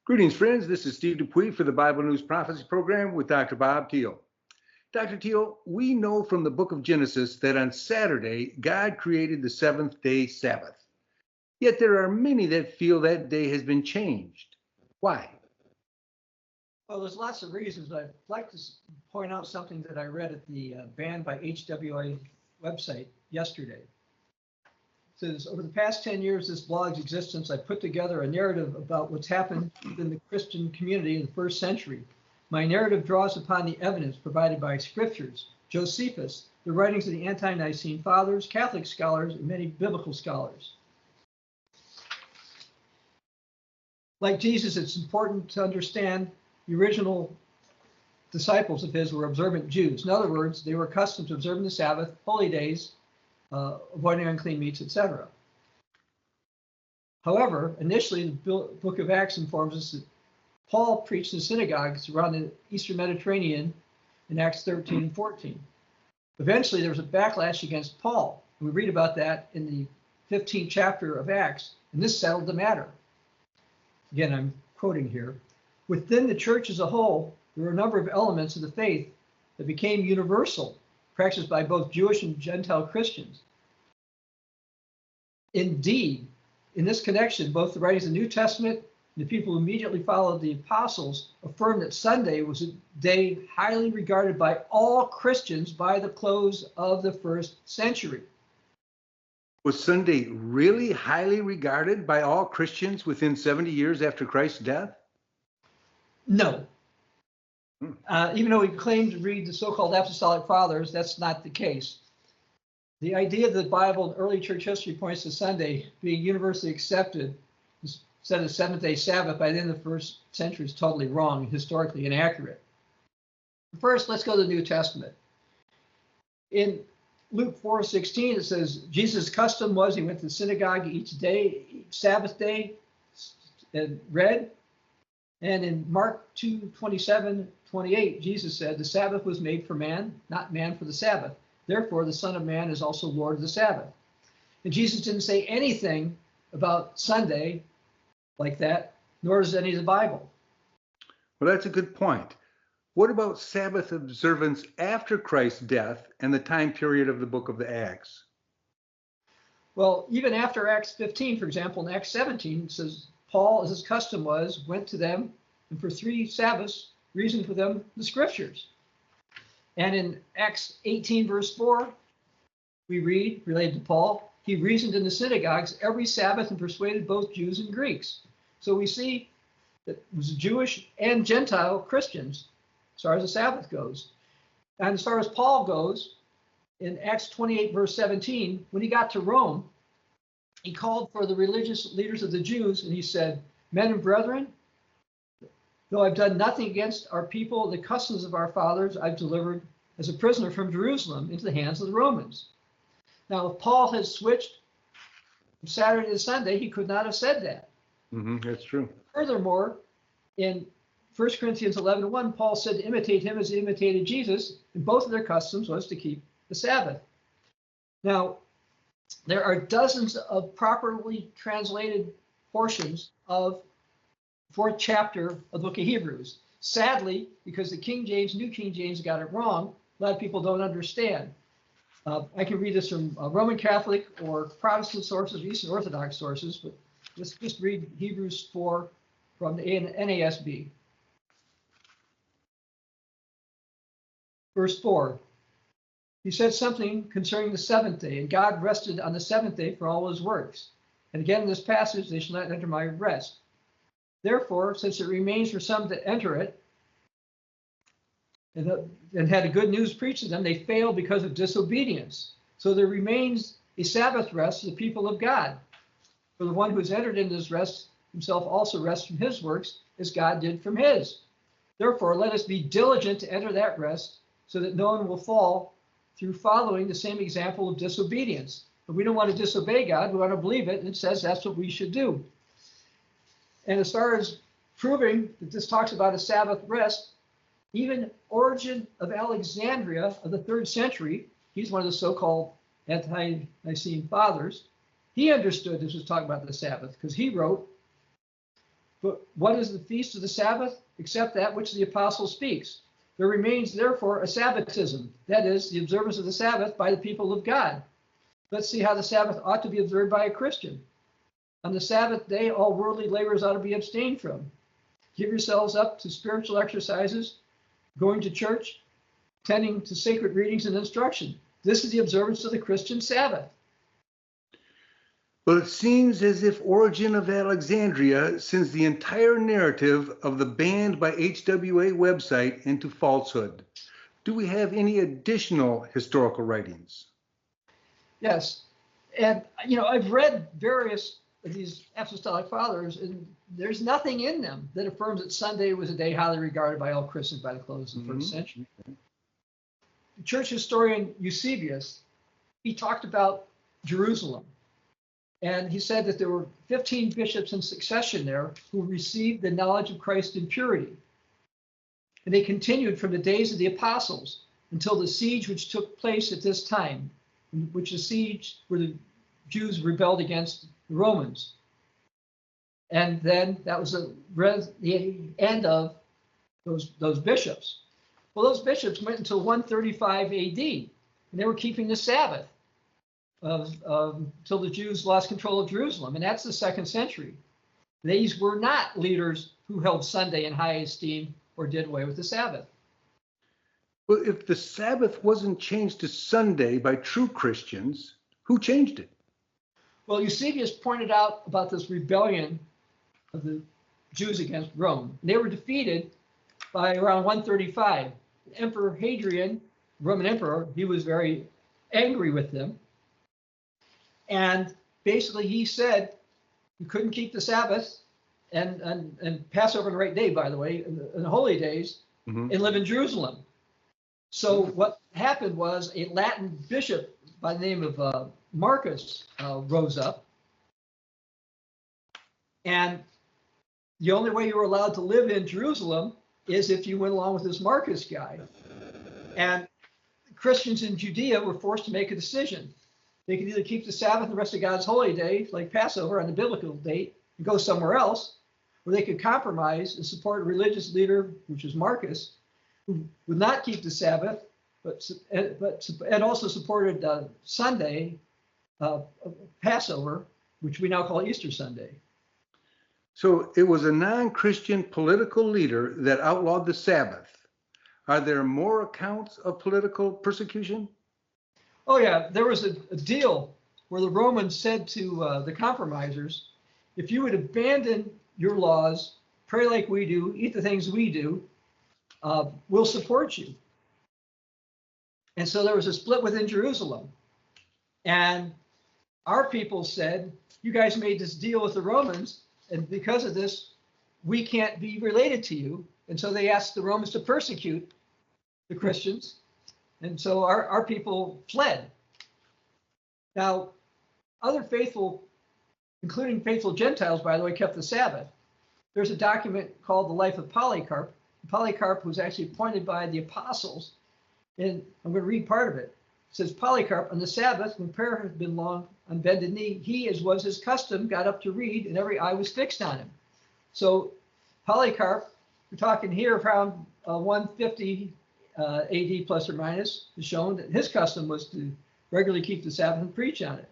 Greetings, friends. This is Steve Dupuie for the Bible News Prophecy Program with Dr. Bob Thiel. Dr. Thiel, we know from the book of Genesis that on Saturday, God created the seventh-day Sabbath. Yet there are many that feel that day has been changed. Why? Well, there's lots of reasons. I'd like to point out something that I read at the Banned by HWA website yesterday. It says, over the past 10 years of this blog's existence, I put together a narrative about what's happened within the Christian community in the first century. My narrative draws upon the evidence provided by scriptures, Josephus, the writings of the Ante-Nicene Fathers, Catholic scholars, and many biblical scholars. Like Jesus, it's important to understand the original disciples of his were observant Jews. In other words, they were accustomed to observing the Sabbath, holy days, avoiding unclean meats, etc. However, initially, the book of Acts informs us that Paul preached in synagogues around the Eastern Mediterranean in Acts 13 and 14. Eventually, there was a backlash against Paul. We read about that in the 15th chapter of Acts, and this settled the matter. Again, I'm quoting here. Within the church as a whole, there were a number of elements of the faith that became universal, practiced by both Jewish and Gentile Christians. Indeed, in this connection, both the writings of the New Testament and the people who immediately followed the apostles affirmed that Sunday was a day highly regarded by all Christians by the close of the first century. Was Sunday really highly regarded by all Christians within 70 years after Christ's death? No. Even though we claim to read the so-called Apostolic Fathers, that's not the case. The idea of the Bible in early church history points to Sunday being universally accepted instead of seventh-day Sabbath by the end of the first century is totally wrong and historically inaccurate. First, let's go to the New Testament. In Luke 4:16, it says, Jesus' custom was he went to the synagogue each day, each Sabbath day, and read. And in Mark 2:27-28, Jesus said, the Sabbath was made for man, not man for the Sabbath. Therefore, the Son of Man is also Lord of the Sabbath. And Jesus didn't say anything about Sunday like that, nor does any of the Bible. Well, that's a good point. What about Sabbath observance after Christ's death and the time period of the book of the Acts? Well, even after Acts 15, for example, in Acts 17, it says, Paul, as his custom was, went to them and for 3 Sabbaths reasoned for them the scriptures. And in Acts 18, verse 4, we read, related to Paul, he reasoned in the synagogues every Sabbath and persuaded both Jews and Greeks. So we see that it was Jewish and Gentile Christians as far as the Sabbath goes. And as far as Paul goes, in Acts 28, verse 17, when he got to Rome, he called for the religious leaders of the Jews, and he said, men and brethren, though I've done nothing against our people, the customs of our fathers I've delivered as a prisoner from Jerusalem into the hands of the Romans. Now, if Paul had switched from Saturday to Sunday, he could not have said that. That's true. Furthermore, in 1 Corinthians 11:1, Paul said to imitate him as he imitated Jesus, and both of their customs was to keep the Sabbath. Now, there are dozens of properly translated portions of the 4th chapter of the book of Hebrews. Sadly, because the King James, New King James got it wrong, a lot of people don't understand. I can read this from Roman Catholic or Protestant sources, Eastern Orthodox sources, but let's just read Hebrews 4 from the NASB. Verse 4. He said something concerning the seventh day, and God rested on the seventh day for all his works. And again in this passage, they shall not enter my rest. Therefore, since it remains for some to enter it, and had a good news preached to them, they failed because of disobedience. So there remains a Sabbath rest to the people of God. For the one who has entered into this rest himself also rests from his works, as God did from his. Therefore, let us be diligent to enter that rest, so that no one will fall through following the same example of disobedience. But we don't want to disobey God, we want to believe it, and it says that's what we should do. And as far as proving that this talks about a Sabbath rest, even Origen of Alexandria of the 3rd century, he's one of the so-called Ante-Nicene Fathers, he understood this was talking about the Sabbath, because he wrote, But what is the feast of the Sabbath except that which the apostle speaks? There remains therefore a Sabbatism, that is, the observance of the Sabbath by the people of God. Let's see how the Sabbath ought to be observed by a Christian. On the Sabbath day, all worldly labors ought to be abstained from. Give yourselves up to spiritual exercises, going to church, tending to sacred readings and instruction. This is the observance of the Christian Sabbath. Well, it seems as if Origen of Alexandria sends the entire narrative of the banned by HWA website into falsehood. Do we have any additional historical writings? Yes. And, I've read various of these apostolic fathers, and there's nothing in them that affirms that Sunday was a day highly regarded by all Christians by the close of the first century. The church historian Eusebius, he talked about Jerusalem. And he said that there were 15 bishops in succession there who received the knowledge of Christ in purity. And they continued from the days of the apostles until the siege which took place at this time, which is siege where the Jews rebelled against the Romans. And then that was the end of those bishops. Well, those bishops went until 135 AD, and they were keeping the Sabbath until the Jews lost control of Jerusalem, and that's the 2nd century. These were not leaders who held Sunday in high esteem or did away with the Sabbath. Well, if the Sabbath wasn't changed to Sunday by true Christians, who changed it? Well, Eusebius pointed out about this rebellion of the Jews against Rome. They were defeated by around 135. Emperor Hadrian, Roman emperor, he was very angry with them. And basically he said you couldn't keep the Sabbath and Passover on the right day, by the way, in the holy days, and live in Jerusalem. So what happened was a Latin bishop by the name of Marcus rose up. And the only way you were allowed to live in Jerusalem is if you went along with this Marcus guy. And Christians in Judea were forced to make a decision. They could either keep the Sabbath and the rest of God's holy days, like Passover on the biblical date, and go somewhere else, or they could compromise and support a religious leader, which is Marcus, who would not keep the Sabbath, and also supported Sunday, Passover, which we now call Easter Sunday. So it was a non-Christian political leader that outlawed the Sabbath. Are there more accounts of political persecution? Oh yeah, there was a deal where the Romans said to the compromisers, if you would abandon your laws, pray like we do, eat the things we do, we'll support you. And so there was a split within Jerusalem. And our people said, you guys made this deal with the Romans, and because of this, we can't be related to you. And so they asked the Romans to persecute the Christians. And so our people fled. Now, other faithful, including faithful Gentiles, by the way, kept the Sabbath. There's a document called The Life of Polycarp. Polycarp was actually appointed by the apostles. And I'm going to read part of it. It says, Polycarp, on the Sabbath, when prayer had been long on bended knee, he, as was his custom, got up to read, and every eye was fixed on him. So Polycarp, we're talking here around 150 AD plus or minus, is shown that his custom was to regularly keep the Sabbath and preach on it.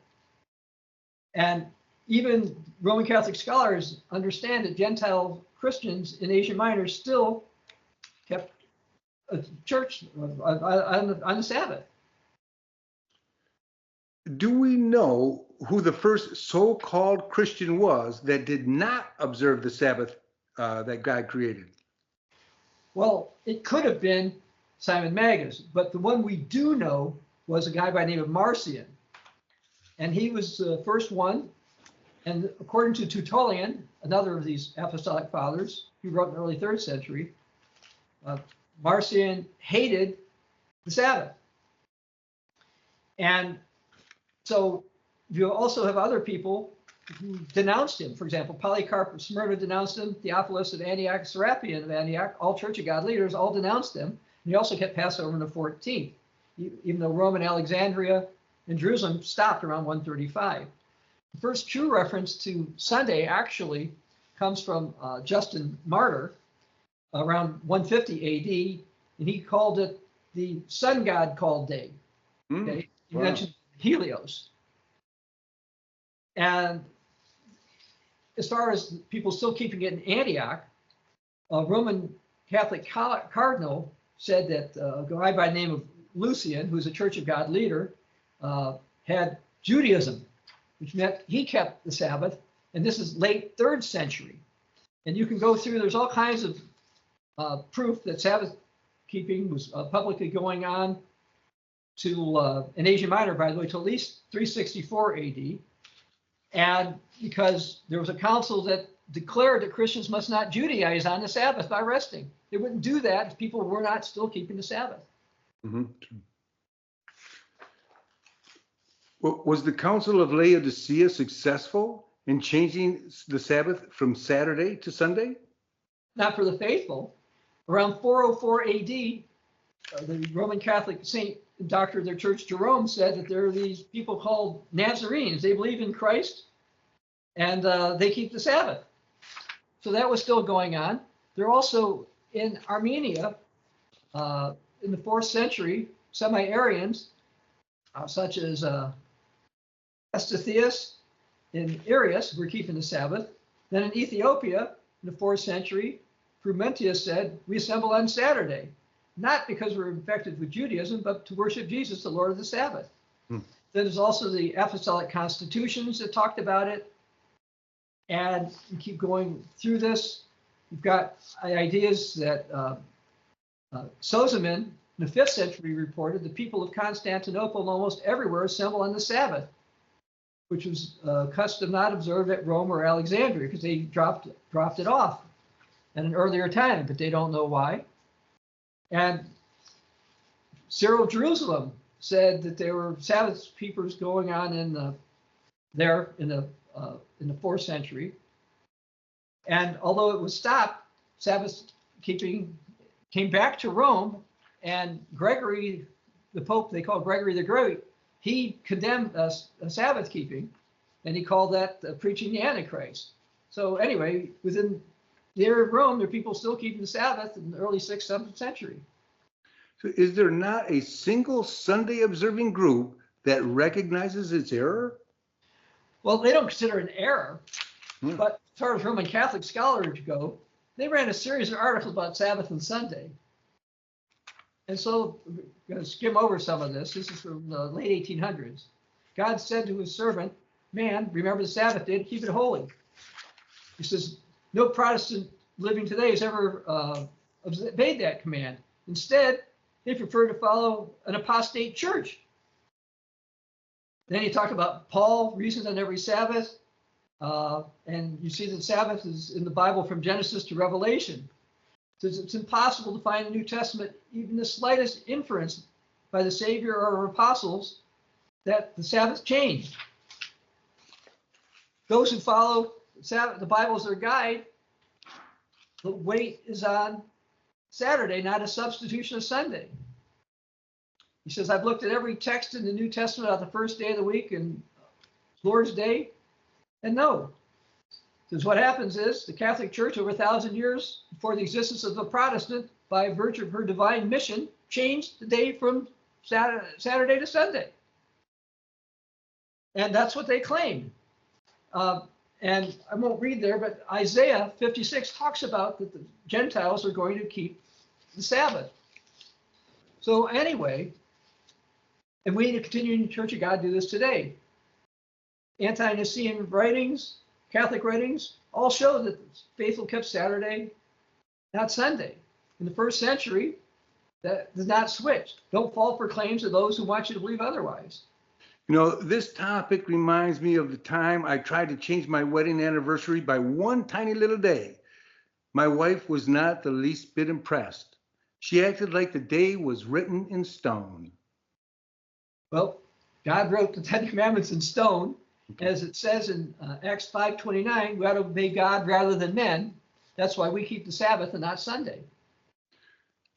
And even Roman Catholic scholars understand that Gentile Christians in Asia Minor still kept a church on the Sabbath. Do we know who the first so-called Christian was that did not observe the Sabbath that God created? Well, it could have been Simon Magus, but the one we do know was a guy by the name of Marcion. And he was the first one. And according to Tertullian, another of these apostolic fathers, who wrote in the early 3rd century, Marcion hated the Sabbath. And so you also have other people who denounced him. For example, Polycarp of Smyrna denounced him, Theophilus of Antioch, Serapion of Antioch, all Church of God leaders all denounced him. And he also kept Passover on the 14th, even though Rome and Alexandria and Jerusalem stopped around 135. The first true reference to Sunday actually comes from Justin Martyr around 150 AD, and he called it the sun god called day. Okay? He mentioned Helios. And as far as people still keeping it in Antioch, a Roman Catholic cardinal said that a guy by the name of Lucian, who's a Church of God leader, had Judaism, which meant he kept the Sabbath, and this is late 3rd century. And you can go through, there's all kinds of proof that Sabbath keeping was publicly going on to, in Asia Minor, by the way, to at least 364 AD. And because there was a council that declared that Christians must not Judaize on the Sabbath by resting. They wouldn't do that if people were not still keeping the Sabbath. Mm-hmm. Well, was the Council of Laodicea successful in changing the Sabbath from Saturday to Sunday? Not for the faithful. Around 404 AD, the Roman Catholic saint and doctor of their church, Jerome, said that there are these people called Nazarenes. They believe in Christ, and they keep the Sabbath. So that was still going on. They're also in Armenia, in the 4th century, semi-Arians, such as Eusebius and Arius were keeping the Sabbath. Then in Ethiopia, in the 4th century, Frumentius said, we assemble on Saturday, not because we're infected with Judaism, but to worship Jesus, the Lord of the Sabbath. Then there's also the Apostolic Constitutions that talked about it. And you keep going through this. You've got ideas that Sozomen in the 5th century reported the people of Constantinople and almost everywhere assemble on the Sabbath, which was a custom not observed at Rome or Alexandria because they dropped it off at an earlier time, but they don't know why. And Cyril of Jerusalem said that there were Sabbath keepers going on in the 4th century. And although it was stopped, Sabbath keeping came back to Rome, and Gregory, the Pope, they call Gregory the Great, he condemned Sabbath keeping, and he called that preaching the Antichrist. So anyway, within the area of Rome, there are people still keeping the Sabbath in the early 6th, 7th century. So is there not a single Sunday observing group that recognizes its error? Well, they don't consider it an error, but as far as Roman Catholic scholars go, they ran a series of articles about Sabbath and Sunday. And so I'm going to skim over some of this. This is from the late 1800s. God said to his servant, man, remember the Sabbath day to keep it holy. He says, no Protestant living today has ever obeyed that command. Instead, they prefer to follow an apostate church. Then he talked about Paul reasons on every Sabbath. And you see that Sabbath is in the Bible from Genesis to Revelation. So it's impossible to find in the New Testament even the slightest inference by the Savior or apostles that the Sabbath changed. Those who follow the Bible as their guide, the weight is on Saturday, not a substitution of Sunday. He says, I've looked at every text in the New Testament on the first day of the week and Lord's Day, and no. Because what happens is the Catholic Church over 1,000 years before the existence of the Protestant, by virtue of her divine mission, changed the day from Saturday to Sunday. And that's what they claim. And I won't read there, but Isaiah 56 talks about that the Gentiles are going to keep the Sabbath. So anyway, and we in the continuing Church of God do this today. Ante-Nicene writings, Catholic writings, all show that the faithful kept Saturday, not Sunday. In the 1st century, that does not switch. Don't fall for claims of those who want you to believe otherwise. You know, this topic reminds me of the time I tried to change my wedding anniversary by one tiny little day. My wife was not the least bit impressed. She acted like the day was written in stone. Well, God wrote the 10 Commandments in stone. As it says in Acts 5:29, we ought to obey God rather than men. That's why we keep the Sabbath and not Sunday.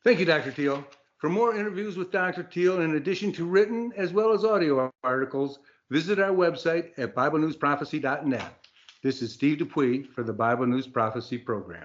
Thank you, Dr. Thiel. For more interviews with Dr. Thiel, in addition to written as well as audio articles, visit our website at BibleNewsProphecy.net. This is Steve Dupuie for the Bible News Prophecy Program.